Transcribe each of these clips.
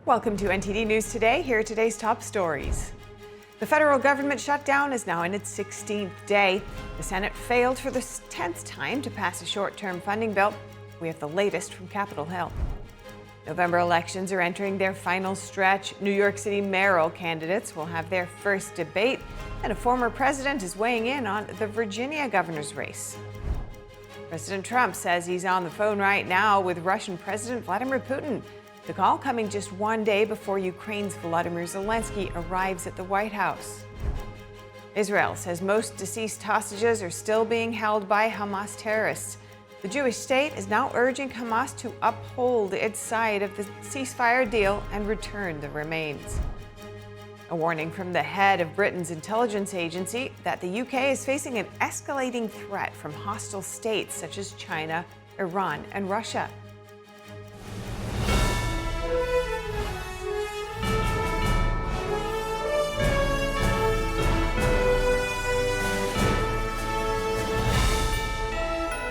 Welcome to NTD News Today. Here are today's top stories. The federal government shutdown is now in its 16th day. The Senate failed for the 10th time to pass a short-term funding bill. We have the latest from Capitol Hill. November elections are entering their final stretch. New York City mayoral candidates will have their first debate, and a former president is weighing in on the Virginia governor's race. President Trump says he's on the phone right now with Russian President Vladimir Putin. The call coming just one day before Ukraine's Volodymyr Zelensky arrives at the White House. Israel says most deceased hostages are still being held by Hamas terrorists. The Jewish state is now urging Hamas to uphold its side of the ceasefire deal and return the remains. A warning from the head of Britain's intelligence agency that the UK is facing an escalating threat from hostile states such as China, Iran, and Russia.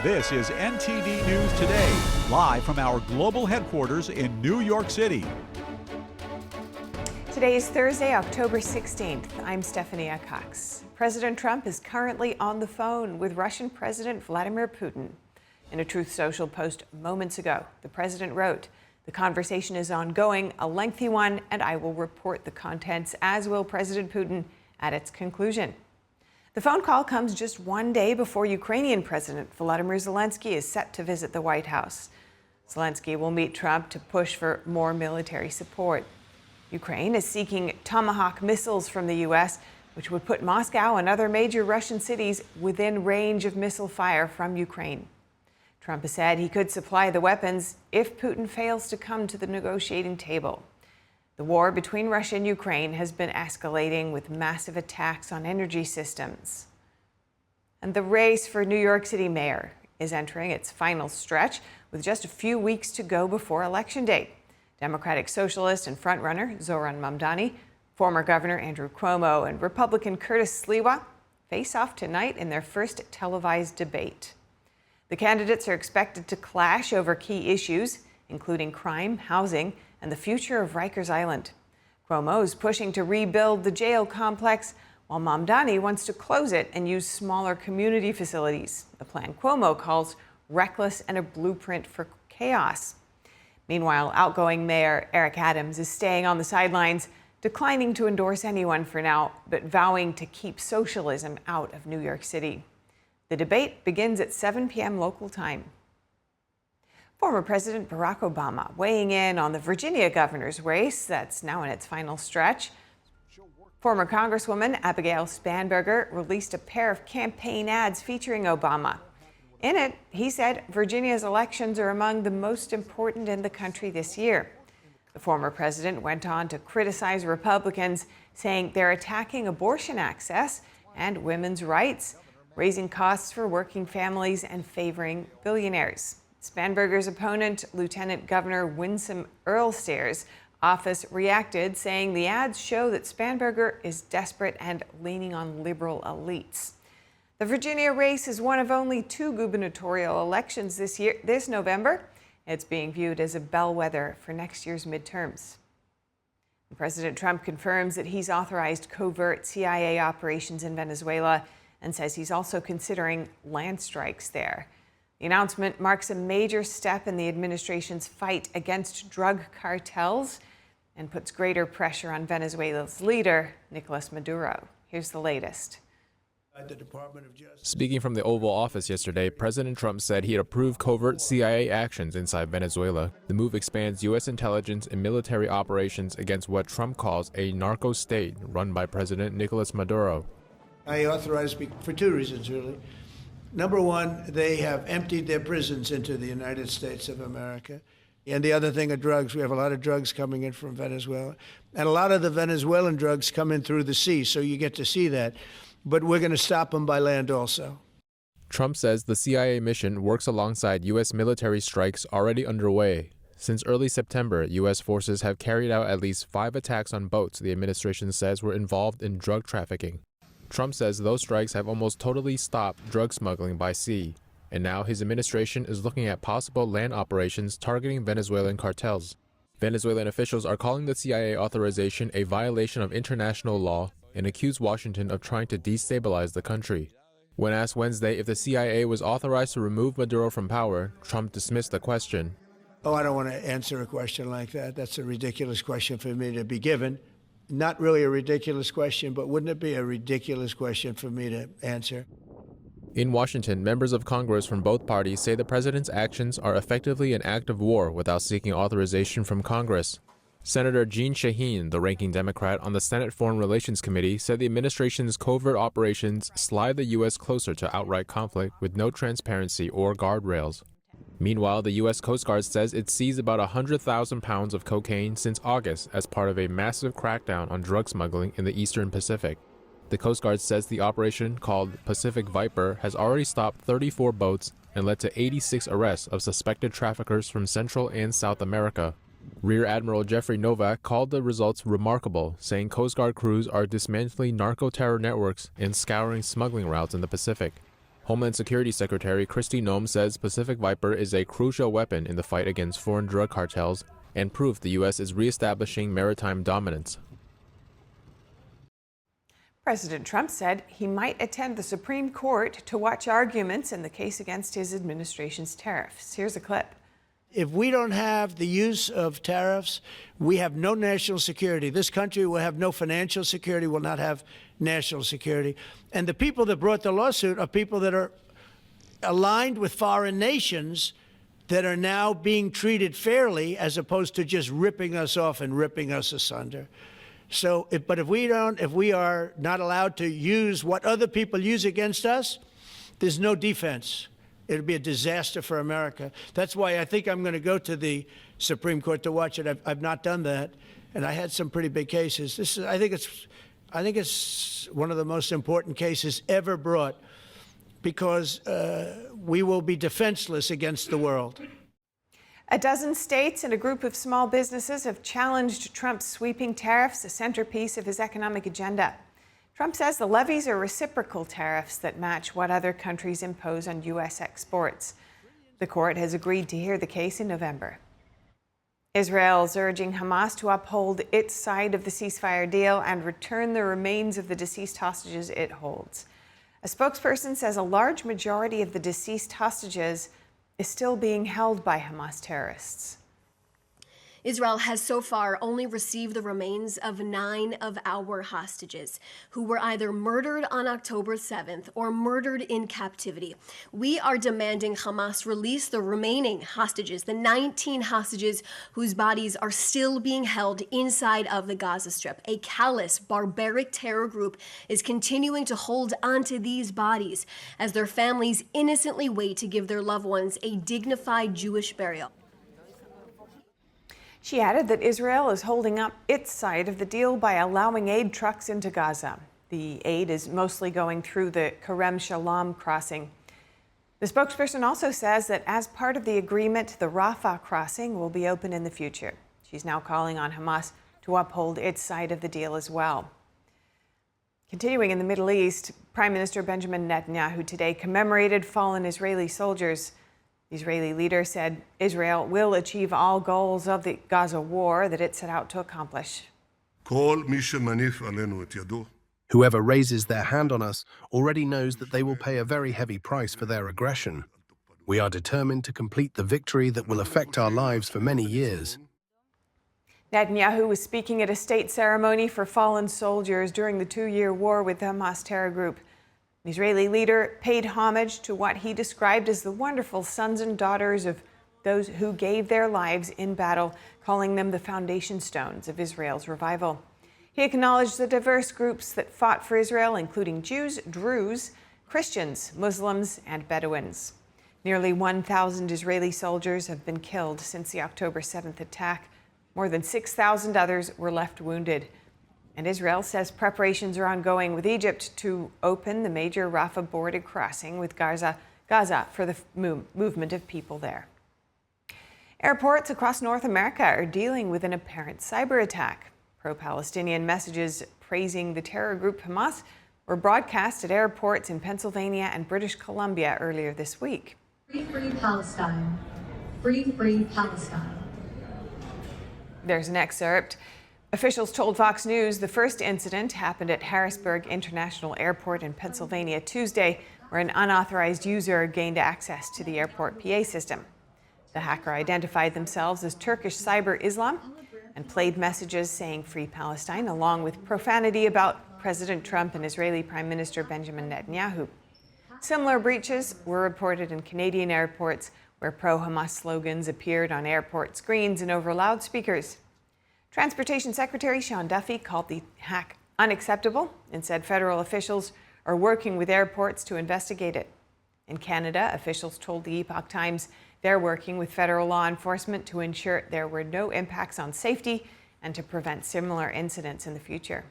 This is NTD News Today, live from our global headquarters in New York City. Today is Thursday, October 16th. I'm Stephanie Cox. President Trump is currently on the phone with Russian President Vladimir Putin. In a Truth Social post moments ago, the president wrote, "The conversation is ongoing, a lengthy one, and I will report the contents, as will President Putin, at its conclusion." The phone call comes just one day before Ukrainian President Volodymyr Zelensky is set to visit the White House. Zelensky will meet Trump to push for more military support. Ukraine is seeking Tomahawk missiles from the U.S., which would put Moscow and other major Russian cities within range of missile fire from Ukraine. Trump has said he could supply the weapons if Putin fails to come to the negotiating table. The war between Russia and Ukraine has been escalating with massive attacks on energy systems. And the race for New York City mayor is entering its final stretch with just a few weeks to go before Election Day. Democratic socialist and frontrunner Zoran Mamdani, former Governor Andrew Cuomo, and Republican Curtis Sliwa face off tonight in their first televised debate. The candidates are expected to clash over key issues, including crime, housing, and the future of Rikers Island. Cuomo is pushing to rebuild the jail complex, while Mamdani wants to close it and use smaller community facilities, a plan Cuomo calls reckless and a blueprint for chaos. Meanwhile, outgoing Mayor Eric Adams is staying on the sidelines, declining to endorse anyone for now, but vowing to keep socialism out of New York City. The debate begins at 7 p.m. local time. Former President Barack Obama weighing in on the Virginia governor's race that's now in its final stretch. Former Congresswoman Abigail Spanberger released a pair of campaign ads featuring Obama. In it, he said Virginia's elections are among the most important in the country this year. The former president went on to criticize Republicans, saying they're attacking abortion access and women's rights, raising costs for working families, and favoring billionaires. Spanberger's opponent, Lieutenant Governor Winsome Earlstair's office reacted, saying the ads show that Spanberger is desperate and leaning on liberal elites. The Virginia race is one of only two gubernatorial elections this November. It's being viewed as a bellwether for next year's midterms. President Trump confirms that he's authorized covert CIA operations in Venezuela and says he's also considering land strikes there. The announcement marks a major step in the administration's fight against drug cartels and puts greater pressure on Venezuela's leader, Nicolas Maduro. Here's the latest. Speaking from the Oval Office yesterday, President Trump said he had approved covert CIA actions inside Venezuela. The move expands U.S. intelligence and military operations against what Trump calls a narco state run by President Nicolas Maduro. I authorized for two reasons, really. Number one, they have emptied their prisons into the United States of America. And the other thing are drugs. We have a lot of drugs coming in from Venezuela. And a lot of the Venezuelan drugs come in through the sea, so you get to see that. But we're going to stop them by land also. Trump says the CIA mission works alongside U.S. military strikes already underway. Since early September, U.S. forces have carried out at least 5 attacks on boats the administration says were involved in drug trafficking. Trump says those strikes have almost totally stopped drug smuggling by sea, and now his administration is looking at possible land operations targeting Venezuelan cartels. Venezuelan officials are calling the CIA authorization a violation of international law and accuse Washington of trying to destabilize the country. When asked Wednesday if the CIA was authorized to remove Maduro from power, Trump dismissed the question. Oh, I don't want to answer a question like that. That's a ridiculous question for me to be given. Not really a ridiculous question, but wouldn't it be a ridiculous question for me to answer? In Washington, members of Congress from both parties say the president's actions are effectively an act of war without seeking authorization from Congress. Senator Jeanne Shaheen, the ranking Democrat on the Senate Foreign Relations Committee, said the administration's covert operations slide the U.S. closer to outright conflict with no transparency or guardrails. Meanwhile, the U.S. Coast Guard says it seized about 100,000 pounds of cocaine since August as part of a massive crackdown on drug smuggling in the Eastern Pacific. The Coast Guard says the operation, called Pacific Viper, has already stopped 34 boats and led to 86 arrests of suspected traffickers from Central and South America. Rear Admiral Jeffrey Novak called the results remarkable, saying Coast Guard crews are dismantling narco-terror networks and scouring smuggling routes in the Pacific. Homeland Security Secretary Kristi Noem says Pacific Viper is a crucial weapon in the fight against foreign drug cartels and proof the U.S. is reestablishing maritime dominance. President Trump said he might attend the Supreme Court to watch arguments in the case against his administration's tariffs. Here's a clip. If we don't have the use of tariffs, we have no national security. This country will have no financial security, will not have national security. And the people that brought the lawsuit are people that are aligned with foreign nations that are now being treated fairly as opposed to just ripping us off and ripping us asunder. So, if we are not allowed to use what other people use against us, there's no defense. It'll be a disaster for America. That's why I think I'm going to go to the Supreme Court to watch it. I've not done that, and I had some pretty big cases. I think it's one of the most important cases ever brought because we will be defenseless against the world. A dozen states and a group of small businesses have challenged Trump's sweeping tariffs, a centerpiece of his economic agenda. Trump says the levies are reciprocal tariffs that match what other countries impose on U.S. exports. The court has agreed to hear the case in November. Israel is urging Hamas to uphold its side of the ceasefire deal and return the remains of the deceased hostages it holds. A spokesperson says a large majority of the deceased hostages is still being held by Hamas terrorists. Israel has so far only received the remains of 9 of our hostages who were either murdered on October 7th or murdered in captivity. We are demanding Hamas release the remaining hostages, the 19 hostages whose bodies are still being held inside of the Gaza Strip. A callous, barbaric terror group is continuing to hold onto these bodies as their families innocently wait to give their loved ones a dignified Jewish burial. She added that Israel is holding up its side of the deal by allowing aid trucks into Gaza. The aid is mostly going through the Kerem Shalom crossing. The spokesperson also says that as part of the agreement, the Rafah crossing will be open in the future. She's now calling on Hamas to uphold its side of the deal as well. Continuing in the Middle East, Prime Minister Benjamin Netanyahu today commemorated fallen Israeli soldiers. The Israeli leader said Israel will achieve all goals of the Gaza war that it set out to accomplish. Whoever raises their hand on us already knows that they will pay a very heavy price for their aggression. We are determined to complete the victory that will affect our lives for many years. Netanyahu was speaking at a state ceremony for fallen soldiers during the 2-year war with the Hamas terror group. The Israeli leader paid homage to what he described as the wonderful sons and daughters of those who gave their lives in battle, calling them the foundation stones of Israel's revival. He acknowledged the diverse groups that fought for Israel, including Jews, Druze, Christians, Muslims, and Bedouins. Nearly 1,000 Israeli soldiers have been killed since the October 7th attack. More than 6,000 others were left wounded. And Israel says preparations are ongoing with Egypt to open the major Rafah border crossing with Gaza for the movement of people there. Airports across North America are dealing with an apparent cyber attack. Pro-Palestinian messages praising the terror group Hamas were broadcast at airports in Pennsylvania and British Columbia earlier this week. Free, free Palestine. Free, free Palestine. There's an excerpt. Officials told Fox News the first incident happened at Harrisburg International Airport in Pennsylvania Tuesday, where an unauthorized user gained access to the airport PA system. The hacker identified themselves as Turkish Cyber Islam and played messages saying Free Palestine, along with profanity about President Trump and Israeli Prime Minister Benjamin Netanyahu. Similar breaches were reported in Canadian airports, where pro-Hamas slogans appeared on airport screens and over loudspeakers. Transportation Secretary Sean Duffy called the hack unacceptable and said federal officials are working with airports to investigate it. In Canada, officials told the Epoch Times they're working with federal law enforcement to ensure there were no impacts on safety and to prevent similar incidents in the future.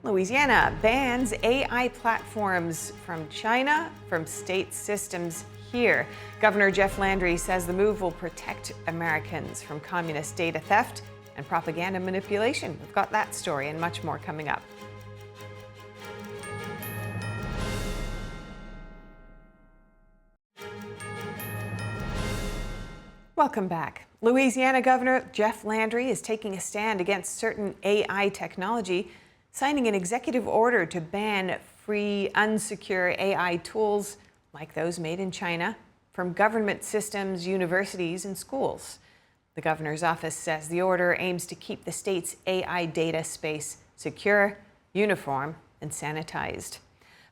Louisiana bans AI platforms from China from state systems here. Governor Jeff Landry says the move will protect Americans from communist data theft and propaganda manipulation. We've got that story and much more coming up. Welcome back. Louisiana Governor Jeff Landry is taking a stand against certain AI technology, signing an executive order to ban free, unsecure AI tools like those made in China from government systems, universities, and schools. The governor's office says the order aims to keep the state's AI data space secure, uniform, and sanitized.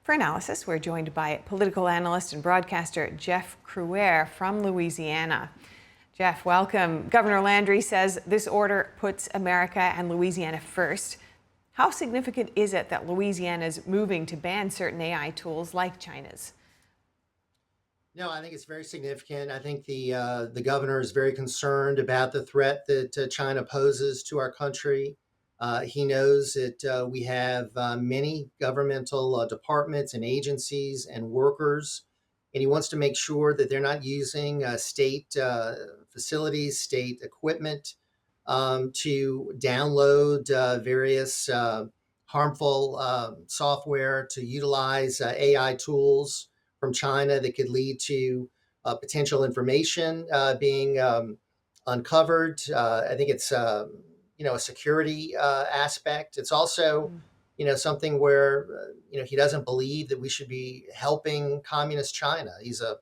For analysis, we're joined by political analyst and broadcaster Jeff Crouere from Louisiana. Jeff, welcome. Governor Landry says this order puts America and Louisiana first. How significant is it that Louisiana is moving to ban certain AI tools like China's? No, I think it's very significant. I think the governor is very concerned about the threat that China poses to our country. He knows that we have many governmental departments and agencies and workers, and he wants to make sure that they're not using state facilities, state equipment to download various harmful software, to utilize AI tools from China that could lead to potential information being uncovered. I think it's a security aspect. It's also something where he doesn't believe that we should be helping communist China. He's a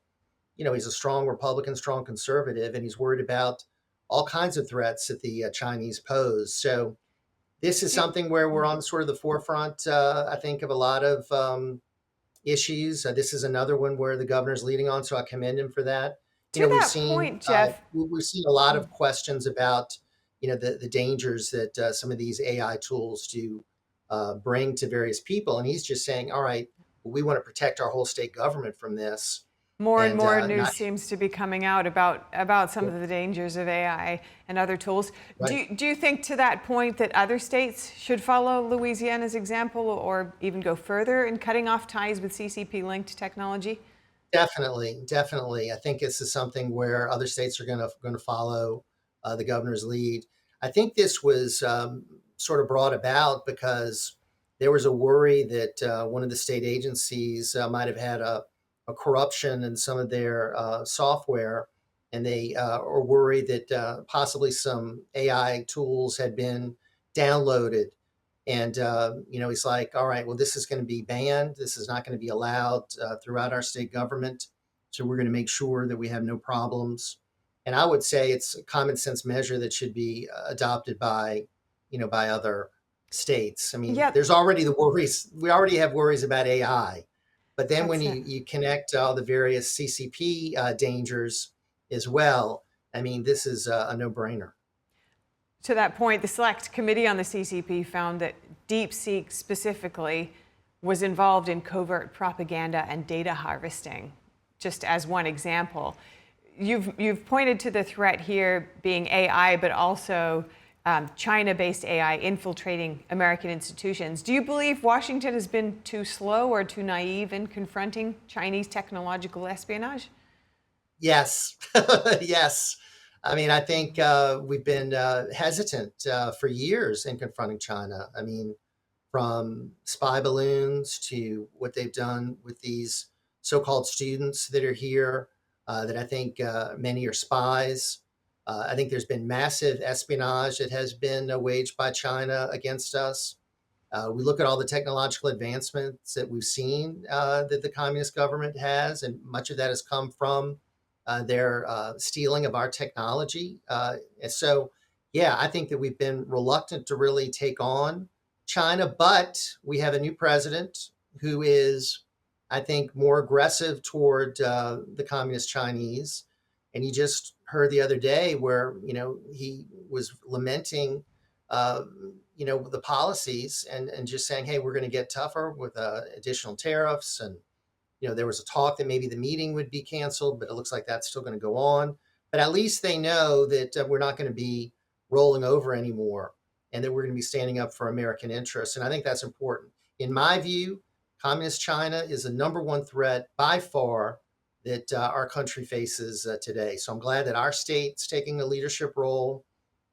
strong Republican, strong conservative, and he's worried about all kinds of threats that the Chinese pose. So this is something where we're on sort of the forefront, I think, of a lot of issues. This is another one where the governor's leading on, so I commend him for that. We've seen Jeff, we've seen a lot of questions about the dangers that some of these AI tools do bring to various people, and he's just saying, all right, we want to protect our whole state government from this. More and more news seems to be coming out about some of the dangers of AI and other tools. Right. Do you think, to that point, that other states should follow Louisiana's example or even go further in cutting off ties with CCP-linked technology? Definitely. I think this is something where other states are going to follow the governor's lead. I think this was sort of brought about because there was a worry that one of the state agencies might have had a corruption in some of their software, and they are worried that possibly some AI tools had been downloaded. And, he's like, all right, well, this is going to be banned. This is not going to be allowed throughout our state government. So we're going to make sure that we have no problems. And I would say it's a common sense measure that should be adopted by other states. I mean, there's already the worries. We already have worries about AI. But then when you connect all the various CCP dangers as well, I mean, this is a no-brainer. To that point, the Select Committee on the CCP found that DeepSeek specifically was involved in covert propaganda and data harvesting, just as one example. You've pointed to the threat here being AI, but also China-based AI infiltrating American institutions. Do you believe Washington has been too slow or too naive in confronting Chinese technological espionage? Yes, yes. I mean, I think we've been hesitant for years in confronting China. I mean, from spy balloons to what they've done with these so-called students that are here, that I think many are spies. I think there's been massive espionage that has been waged by China against us. We look at all the technological advancements that we've seen that the communist government has, and much of that has come from their stealing of our technology. And so, yeah, I think that we've been reluctant to really take on China, but we have a new president who is, I think, more aggressive toward the communist Chinese. And you just heard the other day where, he was lamenting, the policies and just saying, hey, we're going to get tougher with additional tariffs. And, there was a talk that maybe the meeting would be canceled, but it looks like that's still going to go on. But at least they know that we're not going to be rolling over anymore and that we're going to be standing up for American interests. And I think that's important. In my view, communist China is the number one threat by far that our country faces today. So I'm glad that our state's taking a leadership role,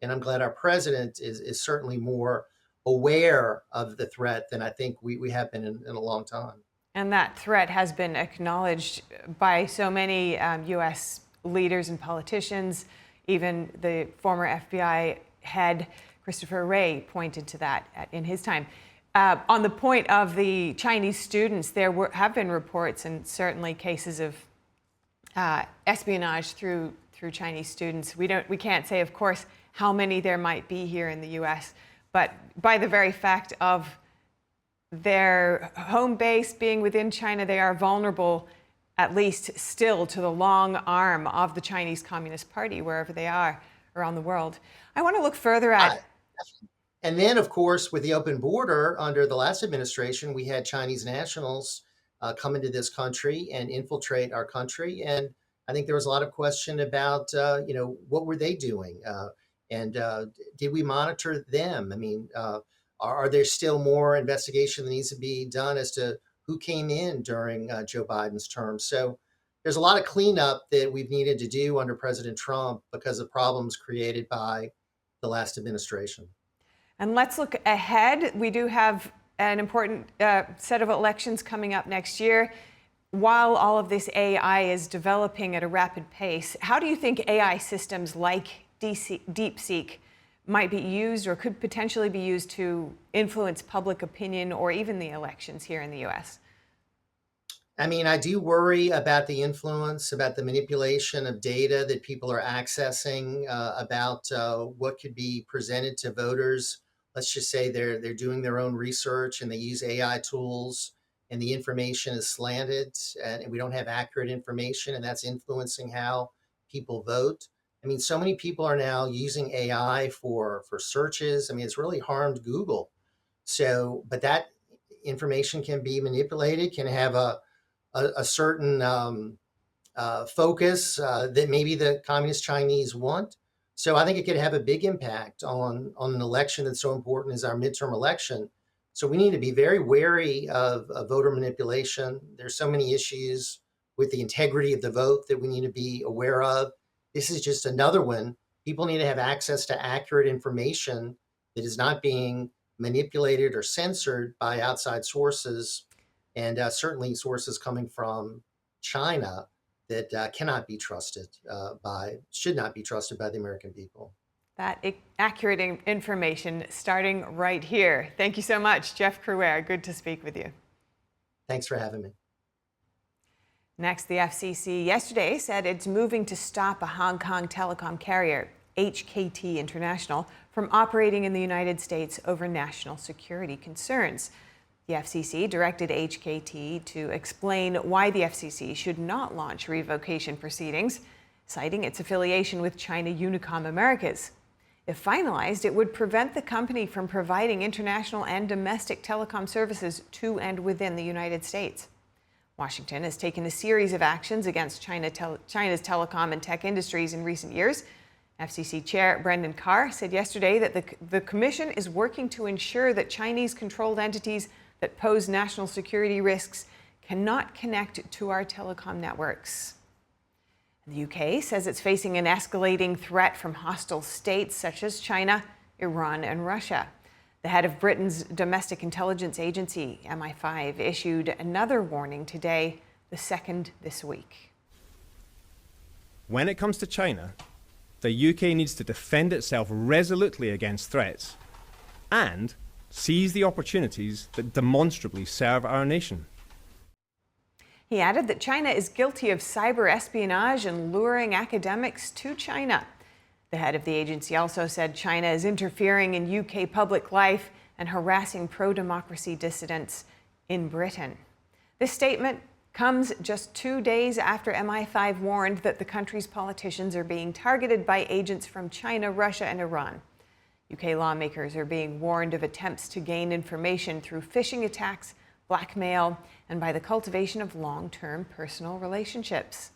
and I'm glad our president is certainly more aware of the threat than I think we have been in a long time. And that threat has been acknowledged by so many U.S. leaders and politicians. Even the former FBI head, Christopher Wray, pointed to that in his time. On the point of the Chinese students, there have been reports and certainly cases of espionage through Chinese students. We can't say, of course, how many there might be here in the U.S., but by the very fact of their home base being within China, they are vulnerable, at least still, to the long arm of the Chinese Communist Party, wherever they are around the world. I want to look further at... And then, of course, with the open border under the last administration, we had Chinese nationals come into this country and infiltrate our country. And I think there was a lot of question about, what were they doing? And did we monitor them? I mean, are there still more investigation that needs to be done as to who came in during Joe Biden's term? So there's a lot of cleanup that we've needed to do under President Trump because of problems created by the last administration. And let's look ahead. We do have an important set of elections coming up next year. While all of this AI is developing at a rapid pace, how do you think AI systems like DeepSeek might be used or could potentially be used to influence public opinion or even the elections here in the U.S.? I mean, I do worry about the influence, about the manipulation of data that people are accessing, about what could be presented to voters. Let's just say they're doing their own research and they use AI tools and the information is slanted and we don't have accurate information, and that's influencing how people vote. I mean, so many people are now using AI for searches. I mean, it's really harmed Google. So, but that information can be manipulated, can have a certain focus that maybe the communist Chinese want. So I think it could have a big impact on an election that's so important as our midterm election. So we need to be very wary of voter manipulation. There's so many issues with the integrity of the vote that we need to be aware of. This is just another one. People need to have access to accurate information that is not being manipulated or censored by outside sources, and certainly sources coming from China that cannot be trusted should not be trusted by the American people. That accurate information starting right here. Thank you so much, Jeff Crouere. Good to speak with you. Thanks for having me. Next, the FCC yesterday said it's moving to stop a Hong Kong telecom carrier, HKT International, from operating in the United States over national security concerns. The FCC directed HKT to explain why the FCC should not launch revocation proceedings, citing its affiliation with China Unicom Americas. If finalized, it would prevent the company from providing international and domestic telecom services to and within the United States. Washington has taken a series of actions against China's telecom and tech industries in recent years. FCC Chair Brendan Carr said yesterday that the Commission is working to ensure that Chinese-controlled entities that pose national security risks cannot connect to our telecom networks. The UK says it's facing an escalating threat from hostile states such as China, Iran, and Russia. The head of Britain's domestic intelligence agency, MI5, issued another warning today, the second this week. When it comes to China, the UK needs to defend itself resolutely against threats and seize the opportunities that demonstrably serve our nation. He added that China is guilty of cyber espionage and luring academics to China. The head of the agency also said China is interfering in UK public life and harassing pro-democracy dissidents in Britain. This statement comes just 2 days after MI5 warned that the country's politicians are being targeted by agents from China, Russia, and Iran. UK lawmakers are being warned of attempts to gain information through phishing attacks, blackmail, and by the cultivation of long-term personal relationships.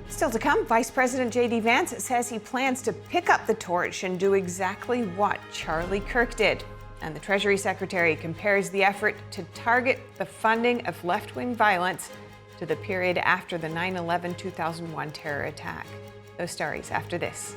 Still to come, Vice President J.D. Vance says he plans to pick up the torch and do exactly what Charlie Kirk did. And the Treasury Secretary compares the effort to target the funding of left-wing violence to the period after the 9/11-2001 terror attack. Those stories after this.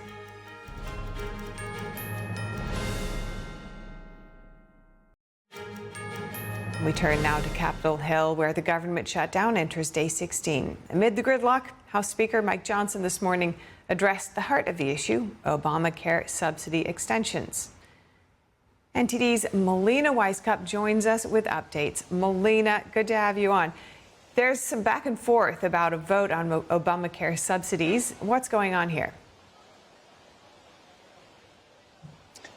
We turn now to Capitol Hill, where the government shutdown enters day 16. Amid the gridlock, House Speaker Mike Johnson this morning addressed the heart of the issue, Obamacare subsidy extensions. NTD's Melina Weisskopf joins us with updates. Melina, good to have you on. There's some back and forth about a vote on Obamacare subsidies. What's going on here?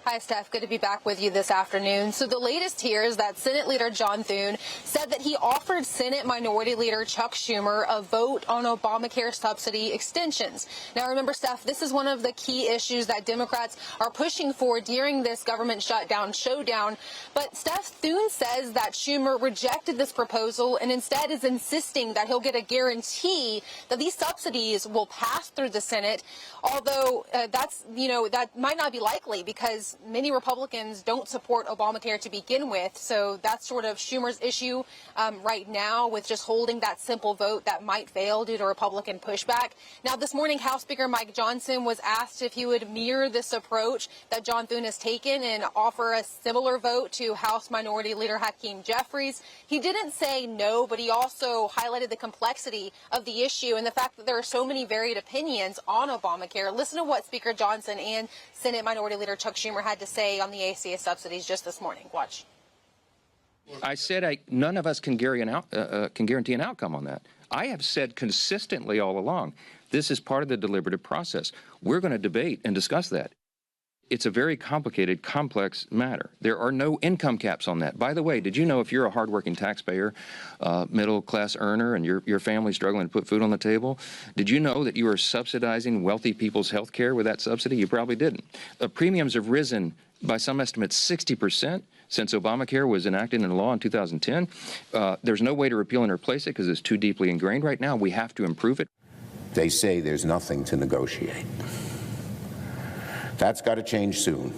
Hi, Steph. Good to be back with you this afternoon. So the latest here is that Senate Leader John Thune said that he offered Senate Minority Leader Chuck Schumer a vote on Obamacare subsidy extensions. Now, remember, Steph, this is one of the key issues that Democrats are pushing for during this government shutdown, showdown. But Steph, Thune says that Schumer rejected this proposal and instead is insisting that he'll get a guarantee that these subsidies will pass through the Senate. Although that might not be likely because many Republicans don't support Obamacare to begin with. So that's sort of Schumer's issue right now with just holding that simple vote that might fail due to Republican pushback. Now, this morning, House Speaker Mike Johnson was asked if he would mirror this approach that John Thune has taken and offer a similar vote to House Minority Leader Hakeem Jeffries. He didn't say no, but he also highlighted the complexity of the issue and the fact that there are so many varied opinions on Obamacare. Listen to what Speaker Johnson and Senate Minority Leader Chuck Schumer had to say on the ACA subsidies just this morning. Watch. I said none of us can guarantee an outcome on that. I have said consistently all along, this is part of the deliberative process. We're going to debate and discuss that. It's a very complicated, complex matter. There are no income caps on that. By the way, did you know if you're a hardworking taxpayer, middle-class earner, and your family's struggling to put food on the table, did you know that you are subsidizing wealthy people's health care with that subsidy? You probably didn't. Premiums have risen by some estimates 60% since Obamacare was enacted into law in 2010. There's no way to repeal and replace it because it's too deeply ingrained right now. We have to improve it. They say there's nothing to negotiate. That's got to change soon.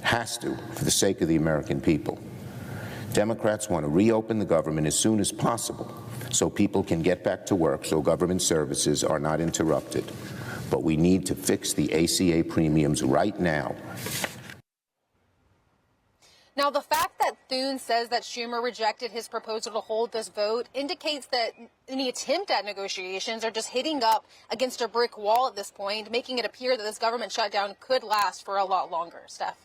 Has to, for the sake of the American people. Democrats want to reopen the government as soon as possible so people can get back to work, so government services are not interrupted. But we need to fix the ACA premiums right now. Now, the fact that Thune says that Schumer rejected his proposal to hold this vote indicates that any attempt at negotiations are just hitting up against a brick wall at this point, making it appear that this government shutdown could last for a lot longer. Steph.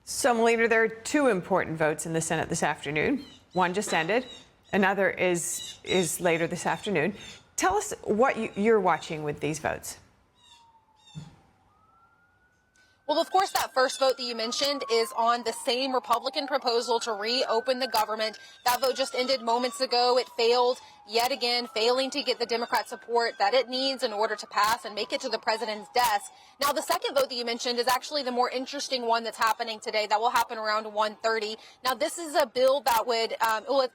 So, Melina, there are two important votes in the Senate this afternoon. One just ended. Another is later this afternoon. Tell us what you're watching with these votes. Well, of course, that first vote that you mentioned is on the same Republican proposal to reopen the government. That vote just ended moments ago. It failed yet again, failing to get the Democrat support that it needs in order to pass and make it to the president's desk. Now, the second vote that you mentioned is actually the more interesting one that's happening today. That will happen around 1:30. Now, this is a bill that would,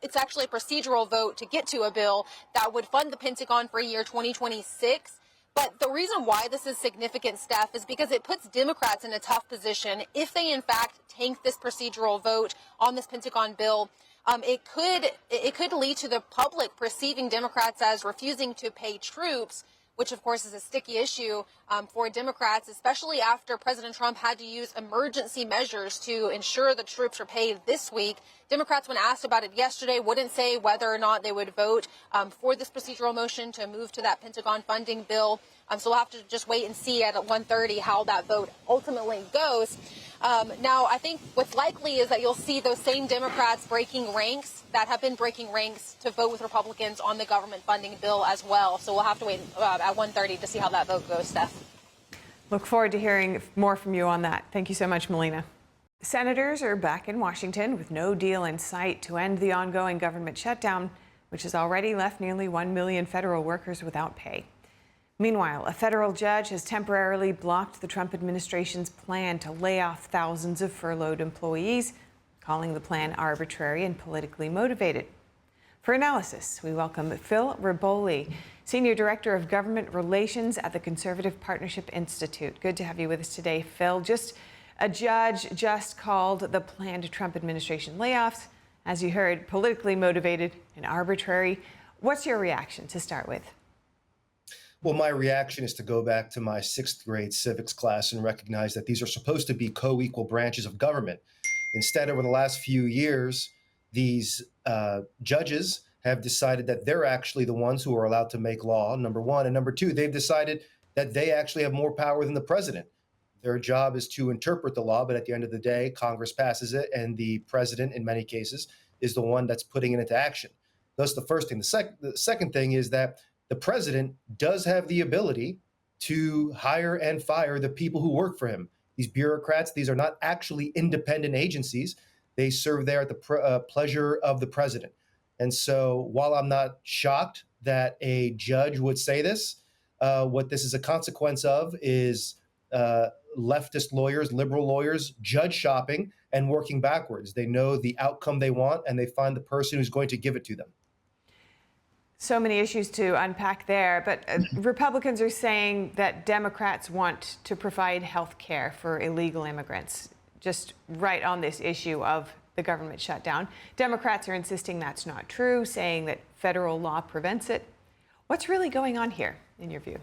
it's actually a procedural vote to get to a bill that would fund the Pentagon for year 2026. But the reason why this is significant, Steph, is because it puts Democrats in a tough position. If they, in fact, tank this procedural vote on this Pentagon bill, it could lead to the public perceiving Democrats as refusing to pay troops, which of course is a sticky issue for Democrats, especially after President Trump had to use emergency measures to ensure the troops are paid this week. Democrats, when asked about it yesterday, wouldn't say whether or not they would vote for this procedural motion to move to that Pentagon funding bill. So we'll have to just wait and see at 1:30 how that vote ultimately goes. Now, I think what's likely is that you'll see those same Democrats breaking ranks that have been breaking ranks to vote with Republicans on the government funding bill as well. So we'll have to wait at 1:30 to see how that vote goes, Steph. Look forward to hearing more from you on that. Thank you so much, Melina. Senators are back in Washington with no deal in sight to end the ongoing government shutdown, which has already left nearly 1 million federal workers without pay. Meanwhile, a federal judge has temporarily blocked the Trump administration's plan to lay off thousands of furloughed employees, calling the plan arbitrary and politically motivated. For analysis, we welcome Phil Riboli, Senior Director of Government Relations at the Conservative Partnership Institute. Good to have you with us today, Phil. A judge just called the planned Trump administration layoffs, as you heard, politically motivated and arbitrary. What's your reaction to start with? Well, my reaction is to go back to my 6th grade civics class and recognize that these are supposed to be co-equal branches of government. Instead, over the last few years, these judges have decided that they're actually the ones who are allowed to make law, number one. And number two, they've decided that they actually have more power than the president. Their job is to interpret the law, but at the end of the day, Congress passes it, and the president, in many cases, is the one that's putting it into action. That's the first thing. The second thing is that the president does have the ability to hire and fire the people who work for him. These bureaucrats, these are not actually independent agencies. They serve there at the pleasure of the president. And so while I'm not shocked that a judge would say this, what this is a consequence of is leftist lawyers, liberal lawyers, judge shopping and working backwards. They know the outcome they want, and they find the person who's going to give it to them. So many issues to unpack there, but Republicans are saying that Democrats want to provide health care for illegal immigrants, just right on this issue of the government shutdown. Democrats are insisting that's not true, saying that federal law prevents it. What's really going on here, in your view?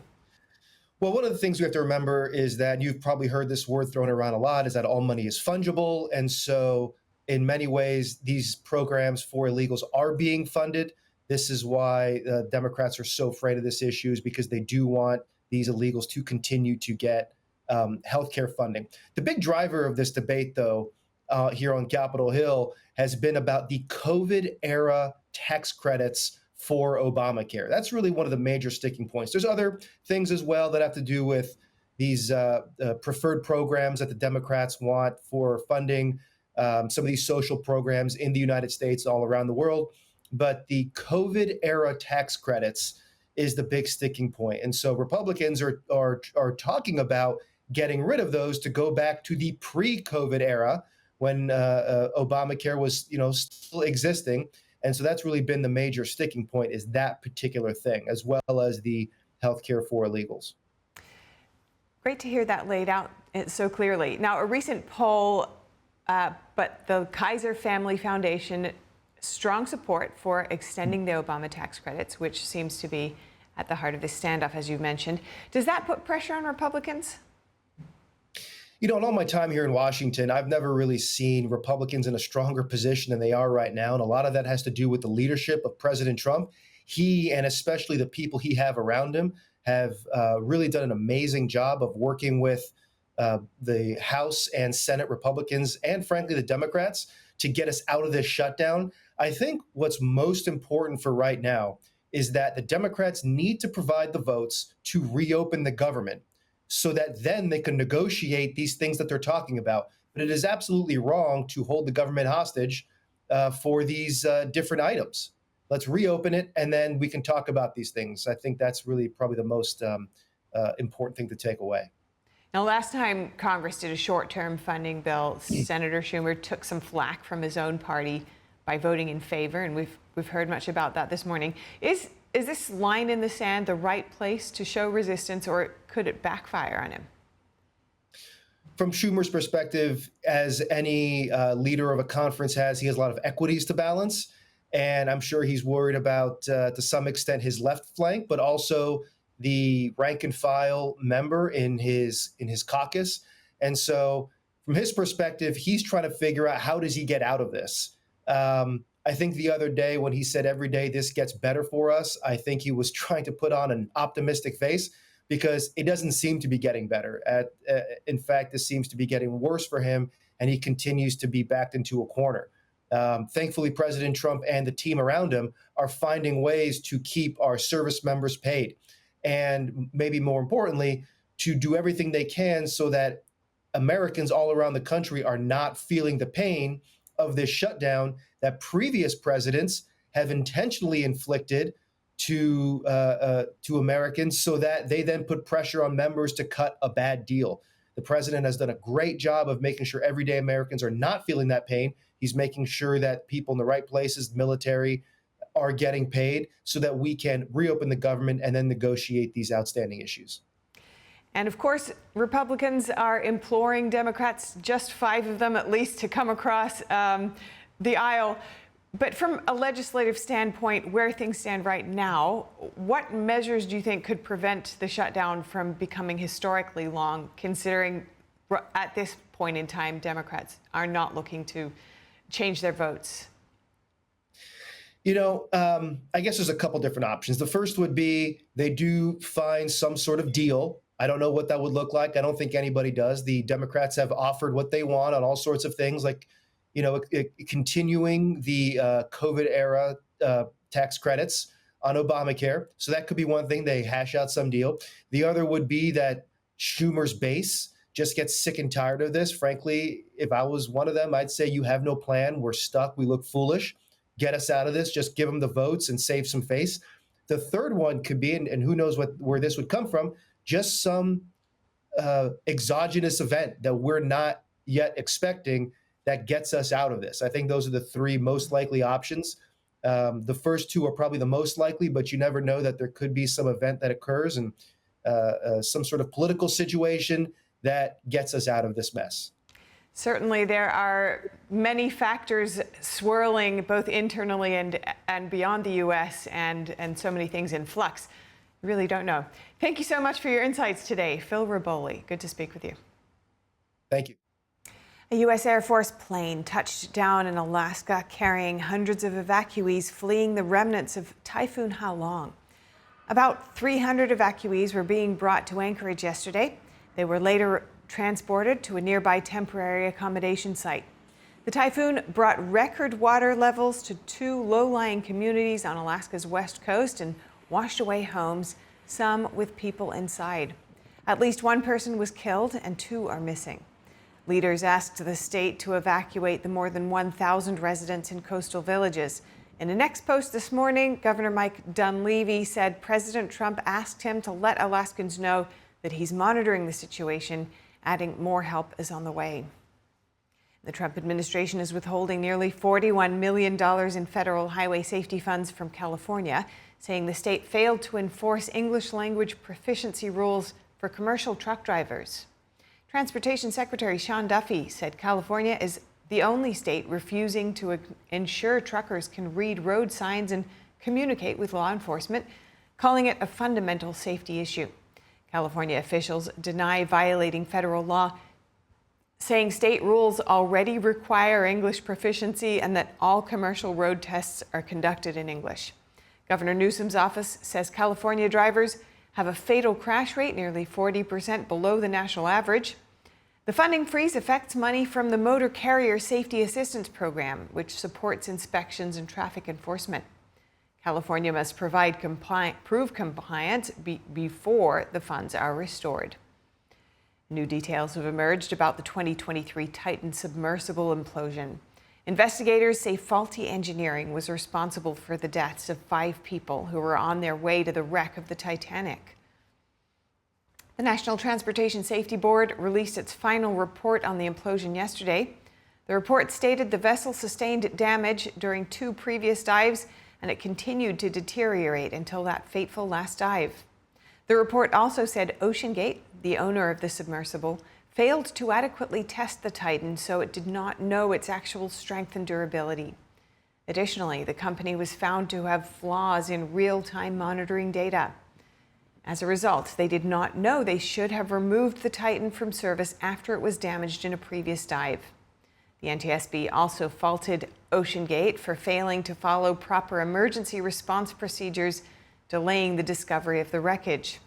Well, one of the things we have to remember is that you've probably heard this word thrown around a lot, is that all money is fungible. And so in many ways, these programs for illegals are being funded. This is why Democrats are so afraid of this issue, is because they do want these illegals to continue to get healthcare funding. The big driver of this debate, though, here on Capitol Hill has been about the COVID-era tax credits for Obamacare. That's really one of the major sticking points. There's other things as well that have to do with these preferred programs that the Democrats want for funding some of these social programs in the United States, all around the world. But the COVID-era tax credits is the big sticking point. And so Republicans are talking about getting rid of those to go back to the pre-COVID era when Obamacare was, still existing. And so that's really been the major sticking point, is that particular thing, as well as the healthcare for illegals. Great to hear that laid out so clearly. Now, a recent poll, but the Kaiser Family Foundation, strong support for extending the Obama tax credits, which seems to be at the heart of this standoff, as you mentioned. Does that put pressure on Republicans? In all my time here in Washington, I've never really seen Republicans in a stronger position than they are right now. And a lot of that has to do with the leadership of President Trump. He, and especially the people he have around him, have really done an amazing job of working with the House and Senate Republicans, and frankly, the Democrats, to get us out of this shutdown. I think what's most important for right now is that the Democrats need to provide the votes to reopen the government, so that then they can negotiate these things that they're talking about. But it is absolutely wrong to hold the government hostage for these different items. Let's reopen it, and then we can talk about these things. I think that's really probably the most important thing to take away. Now, last time Congress did a short-term funding bill, Senator Schumer took some flack from his own party by voting in favor, and we've heard much about that this morning. Is this line in the sand the right place to show resistance, or could it backfire on him? From Schumer's perspective, as any leader of a conference has, he has a lot of equities to balance. And I'm sure he's worried about, to some extent, his left flank, but also the rank and file member in his caucus. And so from his perspective, he's trying to figure out how does he get out of this. I think the other day when he said every day this gets better for us, I think he was trying to put on an optimistic face because it doesn't seem to be getting better. In fact, this seems to be getting worse for him, and he continues to be backed into a corner. Thankfully, President Trump and the team around him are finding ways to keep our service members paid. And maybe more importantly, to do everything they can so that Americans all around the country are not feeling the pain of this shutdown that previous presidents have intentionally inflicted to Americans so that they then put pressure on members to cut a bad deal. The president has done a great job of making sure everyday Americans are not feeling that pain. He's making sure that people in the right places, the military, are getting paid so that we can reopen the government and then negotiate these outstanding issues. And of course, Republicans are imploring Democrats, just 5 of them at least, to come across the aisle. But from a legislative standpoint, where things stand right now, what measures do you think could prevent the shutdown from becoming historically long, considering at this point in time, Democrats are not looking to change their votes? You know, I guess there's a couple different options. The first would be they do find some sort of deal. I don't know what that would look like. I don't think anybody does. The Democrats have offered what they want on all sorts of things, like, you know, continuing the COVID era tax credits on Obamacare. So that could be one thing. They hash out some deal. The other would be that Schumer's base just gets sick and tired of this. Frankly, if I was one of them, I'd say you have no plan. We're stuck. We look foolish. Get us out of this. Just give them the votes and save some face. The third one could be, and who knows where this would come from, just some exogenous event that we're not yet expecting that gets us out of this. I think those are the 3 most likely options. The first 2 are probably the most likely, but you never know that there could be some event that occurs and some sort of political situation that gets us out of this mess. Certainly, there are many factors swirling both internally and beyond the U.S. and so many things in flux. Really don't know. Thank you so much for your insights today, Phil Raboli. Good to speak with you. Thank you. A U.S. Air Force plane touched down in Alaska carrying hundreds of evacuees fleeing the remnants of Typhoon Halong. About 300 evacuees were being brought to Anchorage yesterday. They were later transported to a nearby temporary accommodation site. The typhoon brought record water levels to 2 low-lying communities on Alaska's west coast and washed away homes, some with people inside. At least 1 person was killed and 2 are missing. Leaders asked the state to evacuate the more than 1,000 residents in coastal villages. In a next post this morning, Governor Mike Dunleavy said President Trump asked him to let Alaskans know that he's monitoring the situation, adding more help is on the way. The Trump administration is withholding nearly $41 million in federal highway safety funds from California, saying the state failed to enforce English language proficiency rules for commercial truck drivers. Transportation Secretary Sean Duffy said California is the only state refusing to ensure truckers can read road signs and communicate with law enforcement, calling it a fundamental safety issue. California officials deny violating federal law, saying state rules already require English proficiency and that all commercial road tests are conducted in English. Governor Newsom's office says California drivers have a fatal crash rate nearly 40% below the national average. The funding freeze affects money from the Motor Carrier Safety Assistance Program, which supports inspections and traffic enforcement. California must prove compliance before the funds are restored. New details have emerged about the 2023 Titan submersible implosion. Investigators say faulty engineering was responsible for the deaths of 5 people who were on their way to the wreck of the Titanic. The National Transportation Safety Board released its final report on the implosion yesterday. The report stated the vessel sustained damage during 2 previous dives, and it continued to deteriorate until that fateful last dive. The report also said OceanGate, the owner of the submersible, failed to adequately test the Titan, so it did not know its actual strength and durability. Additionally, the company was found to have flaws in real-time monitoring data. As a result, they did not know they should have removed the Titan from service after it was damaged in a previous dive. The NTSB also faulted OceanGate for failing to follow proper emergency response procedures, delaying the discovery of the wreckage.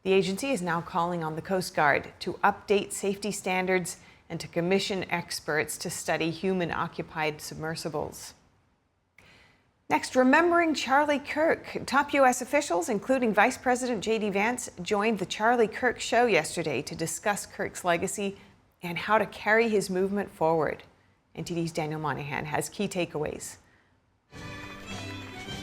The agency is now calling on the Coast Guard to update safety standards and to commission experts to study human-occupied submersibles. Next, remembering Charlie Kirk. Top U.S. officials, including Vice President J.D. Vance, joined the Charlie Kirk Show yesterday to discuss Kirk's legacy and how to carry his movement forward. NTD's Daniel Monahan has key takeaways.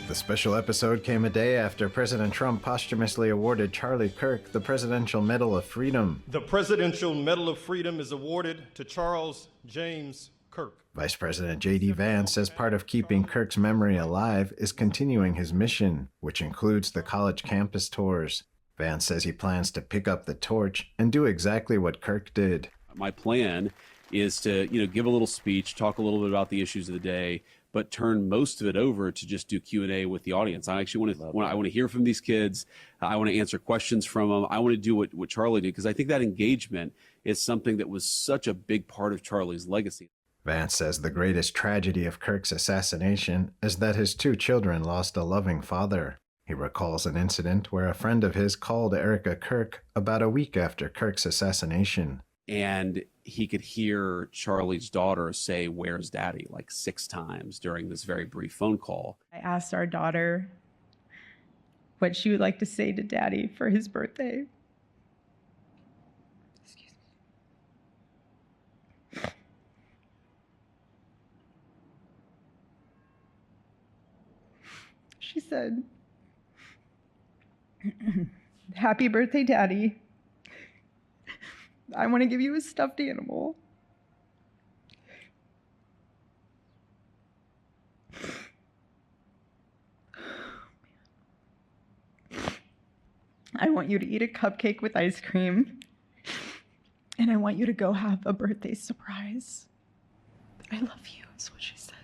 The special episode came a day after President Trump posthumously awarded Charlie Kirk the Presidential Medal of Freedom. The Presidential Medal of Freedom is awarded to Charles James Kirk. Vice President J.D. Vance, as part of keeping Kirk's memory alive, is continuing his mission, which includes the college campus tours. Vance says he plans to pick up the torch and do exactly what Kirk did. My plan is to, give a little speech, talk a little bit about the issues of the day, but turn most of it over to just do Q&A with the audience. I actually want to hear from these kids. I want to answer questions from them. I want to do what Charlie did, because I think that engagement is something that was such a big part of Charlie's legacy. Vance says the greatest tragedy of Kirk's assassination is that his 2 children lost a loving father. He recalls an incident where a friend of his called Erica Kirk about a week after Kirk's assassination. And he could hear Charlie's daughter say, "Where's Daddy?" like 6 times during this very brief phone call. I asked our daughter what she would like to say to Daddy for his birthday. Excuse me. She said, "Happy birthday, Daddy. I want to give you a stuffed animal." "I want you to eat a cupcake with ice cream. And I want you to go have a birthday surprise. I love you," is what she said.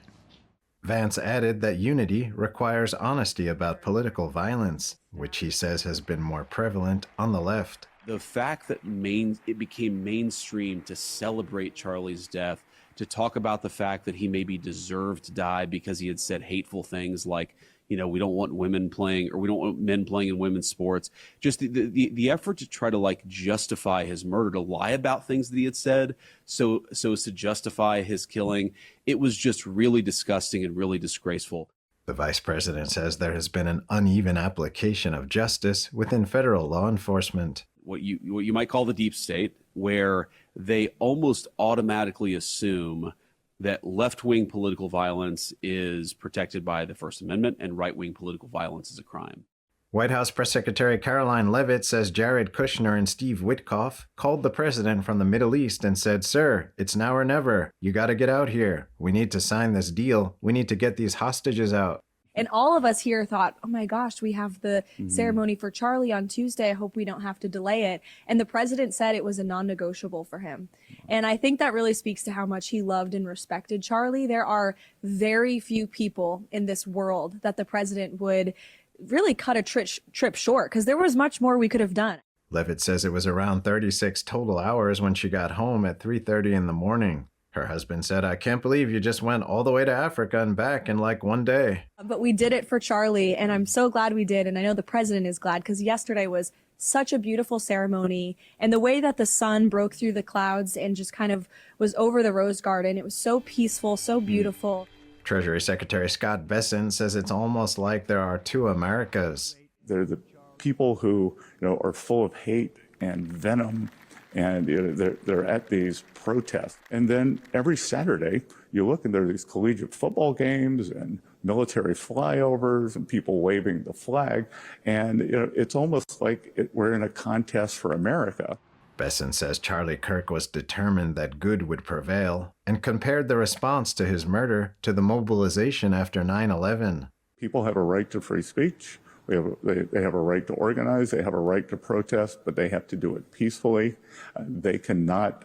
Vance added that unity requires honesty about political violence, which he says has been more prevalent on the left. The fact that it became mainstream to celebrate Charlie's death, to talk about the fact that he maybe deserved to die because he had said hateful things like, we don't want women playing, or we don't want men playing in women's sports. Just the effort to try to justify his murder, to lie about things that he had said so as to justify his killing. It was just really disgusting and really disgraceful. The vice president says there has been an uneven application of justice within federal law enforcement. What you might call the deep state, where they almost automatically assume that left-wing political violence is protected by the First Amendment and right-wing political violence is a crime. White House Press Secretary Caroline Leavitt says Jared Kushner and Steve Witkoff called the president from the Middle East and said, "Sir, it's now or never. You got to get out here. We need to sign this deal. We need to get these hostages out." And all of us here thought, oh my gosh, we have the ceremony for Charlie on Tuesday. I hope we don't have to delay it. And the president said it was a non-negotiable for him. And I think that really speaks to how much he loved and respected Charlie. There are very few people in this world that the president would really cut a trip short, because there was much more we could have done. Leavitt says it was around 36 total hours when she got home at 3:30 in the morning. Her husband said, "I can't believe you just went all the way to Africa and back in like one day." But we did it for Charlie, and I'm so glad we did. And I know the president is glad, because yesterday was such a beautiful ceremony. And the way that the sun broke through the clouds and just kind of was over the Rose Garden, it was so peaceful, so beautiful. Treasury Secretary Scott Bessent says it's almost like there are 2 Americas. They're the people who, are full of hate and venom, and they're at these protests. And then every Saturday, you look and there are these collegiate football games and military flyovers and people waving the flag. And it's almost like we're in a contest for America. Bessent says Charlie Kirk was determined that good would prevail and compared the response to his murder to the mobilization after 9/11. People have a right to free speech. They have a right to organize. They have a right to protest, but they have to do it peacefully. They cannot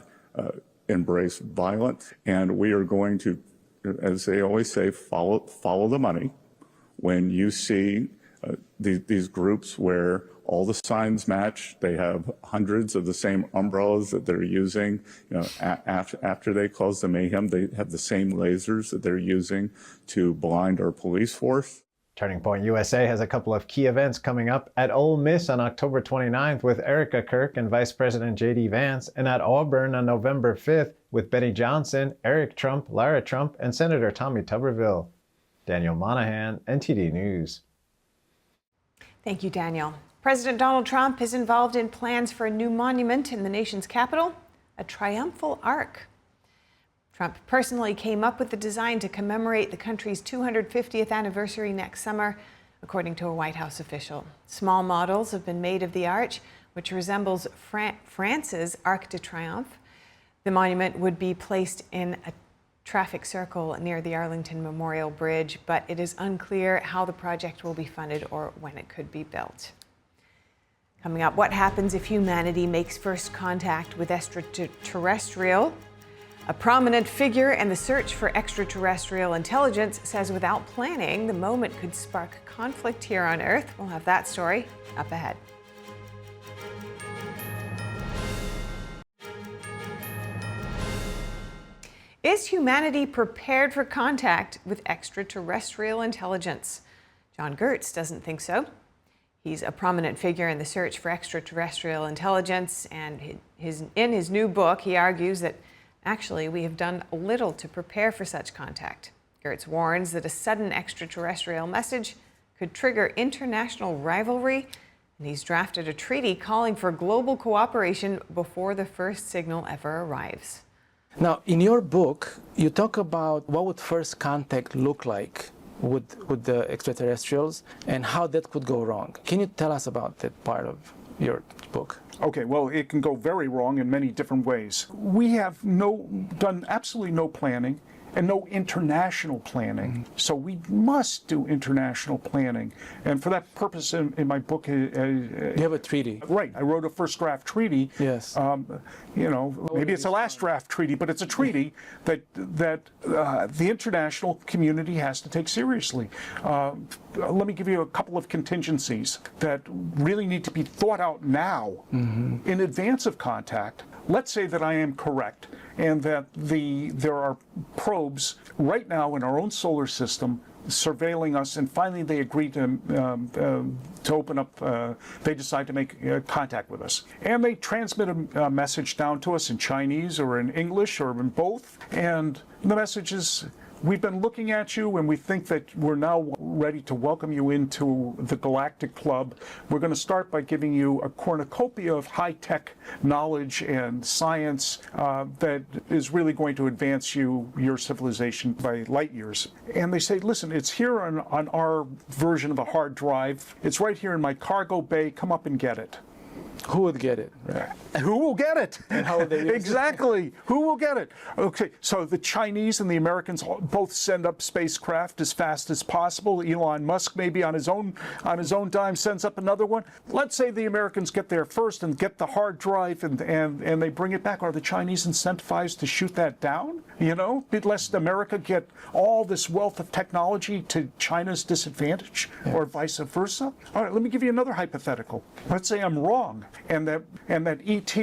embrace violence. And we are going to, as they always say, follow the money. When you see these groups where all the signs match. They have hundreds of the same umbrellas that they're using. After they cause the mayhem, they have the same lasers that they're using to blind our police force. Turning Point USA has a couple of key events coming up at Ole Miss on October 29th with Erica Kirk and Vice President J.D. Vance, and at Auburn on November 5th with Benny Johnson, Eric Trump, Lara Trump, and Senator Tommy Tuberville. Daniel Monahan, NTD News. Thank you, Daniel. President Donald Trump is involved in plans for a new monument in the nation's capital, a triumphal arch. Trump personally came up with the design to commemorate the country's 250th anniversary next summer, according to a White House official. Small models have been made of the arch, which resembles France's Arc de Triomphe. The monument would be placed in a traffic circle near the Arlington Memorial Bridge, but it is unclear how the project will be funded or when it could be built. Coming up, what happens if humanity makes first contact with extraterrestrial? A prominent figure in the search for extraterrestrial intelligence says without planning, the moment could spark conflict here on Earth. We'll have that story up ahead. Is humanity prepared for contact with extraterrestrial intelligence? John Gertz doesn't think so. He's a prominent figure in the search for extraterrestrial intelligence, and in his new book, he argues that actually we have done little to prepare for such contact. Gertz warns that a sudden extraterrestrial message could trigger international rivalry, and he's drafted a treaty calling for global cooperation before the first signal ever arrives. Now, in your book, you talk about what would first contact look like with the extraterrestrials and how that could go wrong. Can you tell us about that part of your book? Okay, well, it can go very wrong in many different ways. We have done absolutely no planning and no international planning. So we must do international planning. And for that purpose, in my book, you have a treaty. Right. I wrote a first draft treaty. Yes. Maybe it's a last draft treaty, but it's a treaty that the international community has to take seriously. Let me give you a couple of contingencies that really need to be thought out now in advance of contact. Let's say that I am correct and that there are probes right now in our own solar system surveilling us, and finally they agree to open up, they decide to make contact with us. And they transmit a message down to us in Chinese or in English or in both, and the message is, we've been looking at you and we think that we're now ready to welcome you into the Galactic Club. We're going to start by giving you a cornucopia of high-tech knowledge and science that is really going to advance your civilization by light years. And they say, listen, it's here on our version of a hard drive. It's right here in my cargo bay. Come up and get it. Who would get it? Who will get it? And how would they use it? Exactly. Who will get it? Okay, so the Chinese and the Americans both send up spacecraft as fast as possible. Elon Musk, maybe on his own dime, sends up another one. Let's say the Americans get there first and get the hard drive and they bring it back. Are the Chinese incentivized to shoot that down? Lest America get all this wealth of technology to China's disadvantage, or vice versa? All right, let me give you another hypothetical. Let's say I'm wrong, and that ET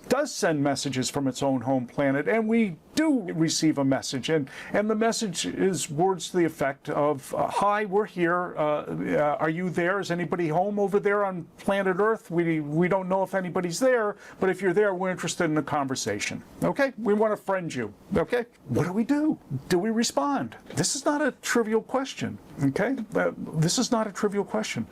does send messages from its own home planet, and we do receive a message, and the message is words to the effect of, hi, we're here, are you there? Is anybody home over there on planet Earth? We don't know if anybody's there, but if you're there, we're interested in a conversation. Okay? We want to friend you. Okay? What do? Do we respond? This is not a trivial question. Okay? This is not a trivial question.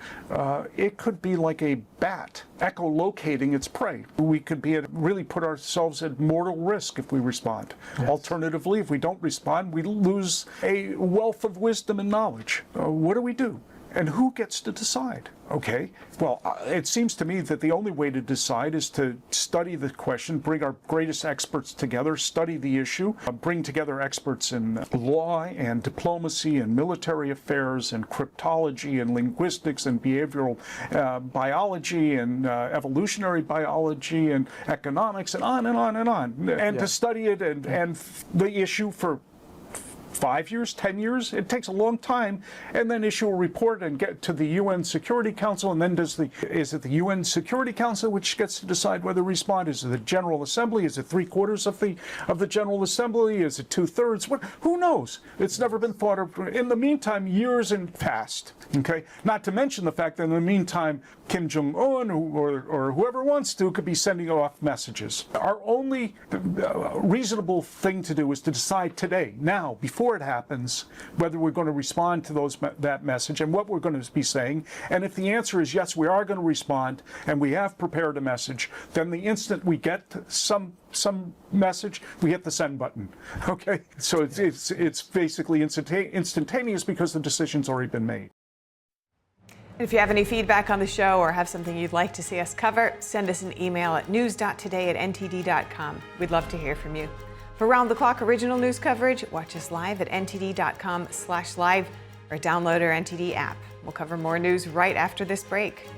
It could be like a bat echolocating its prey. We could really put ourselves at mortal risk if we respond. Yes. Alternatively, if we don't respond, we lose a wealth of wisdom and knowledge. What do we do? And who gets to decide? Okay, well, it seems to me that the only way to decide is to study the question, bring our greatest experts together, study the issue, bring together experts in law and diplomacy and military affairs and cryptology and linguistics and behavioral biology and evolutionary biology and economics and on and on and on. And to study it and the issue for 5 years, 10 years? It takes a long time, and then issue a report and get to the UN Security Council, and then is it the UN Security Council which gets to decide whether to respond? Is it the General Assembly? Is it 3/4 of the General Assembly? Is it 2/3? Who knows? It's never been thought of. In the meantime, years have passed. Okay, not to mention the fact that in the meantime, Kim Jong-un or whoever wants to could be sending off messages. Our only reasonable thing to do is to decide today, now, before it happens, whether we're going to respond to that message and what we're going to be saying. And if the answer is yes, we are going to respond, and we have prepared a message, then the instant we get some message, we hit the send button. Okay, so it's basically instantaneous because the decision's already been made. If you have any feedback on the show or have something you'd like to see us cover, send us an email at news.today@ntd.com. We'd love to hear from you. For round-the-clock original news coverage, watch us live at ntd.com/live or download our NTD app. We'll cover more news right after this break.